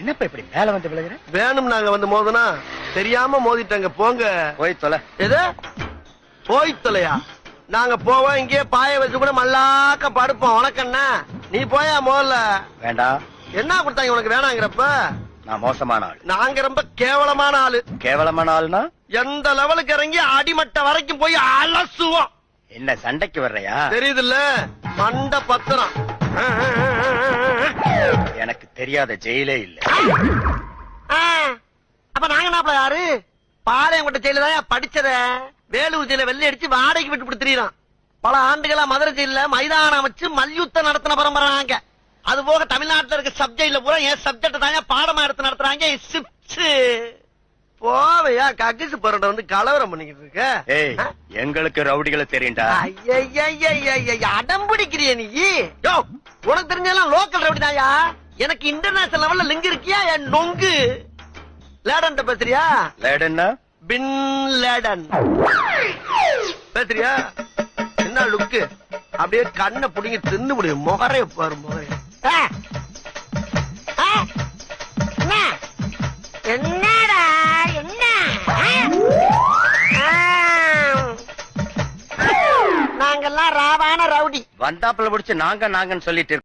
என்னப்பா இப்படி மேல வந்து விழுகிற? வேணும் நாங்க வந்து மோதனா தெரியாம மோதிட்டாங்க. போங்க போய் தொலை. எது போய் தொலையா? நாங்க போவோம், இங்கேயே பாய வச்சு கூட மல்லாக்க படுப்போம். உனக்கண்ணா நீ போயா முதல்ல. வேண்டாம். என்ன கொடுத்தாங்க உனக்கு வேணாங்கிறப்ப? நான் மோசமான ஆள். நாங்க ரொம்ப கேவலமான ஆளு. கேவலமான ஆளுனா எந்த லெவலுக்கு இறங்கி அடிமட்ட வரைக்கும் போய் அலசுவோம். என்ன சண்டைக்கு வர்றையா? தெரியுதுல்ல, மண்ட பத்திரம். எனக்கு தெரியாத ஜெயிலே இல்ல. அப்ப நாங்க நாப்பல யாரு? பாளையங்கோட்டை ஜெயில தான் படிச்சத. வேலூர் ஜெயில வெள்ளை அடிச்சு வாடகைக்கு விட்டு திரியறான். பல ஆண்டுகளா மதுரை ஜெயில மைதானம் அமைச்சு மல்யுத்தம் நடத்தின பரம்பரை நாங்க. அது போக தமிழ்நாட்டுல இருக்க சப்ஜெக்ட்ல பூரா என் சப்ஜெக்ட் தாங்க பாடமா எடுத்து நடத்துறாங்க. போவையா கக்கிசு பரண்ட வந்து கலவரம் பண்ணிக்கிட்டு இருக்க. ஏய், எங்களுக்கு ரவுடிகளை தெரியும்டா. அடம் பிடிக்கிறிய நீ? யோ, உனக்கு தெரிஞ்செல்லாம் லோக்கல் ரவுடி தாயா. எனக்கு இன்டர்நேஷனல் லெவல்ல லிங்க் இருக்கியா? என் நொங்கு லேடன் பேசுறியா? லேடன்னா பின் லேடன் பேசுறியா? என்ன லுக்கு? அப்படியே கண்ணை புடிங்க தின்னு முடியும். முகரைய பாரு, முகரைய. என்னடா என்ன? நாங்கெல்லாம் ராவான ரவுடி. வந்தாப்புல பிடிச்சு நாங்கன்னு சொல்லிட்டு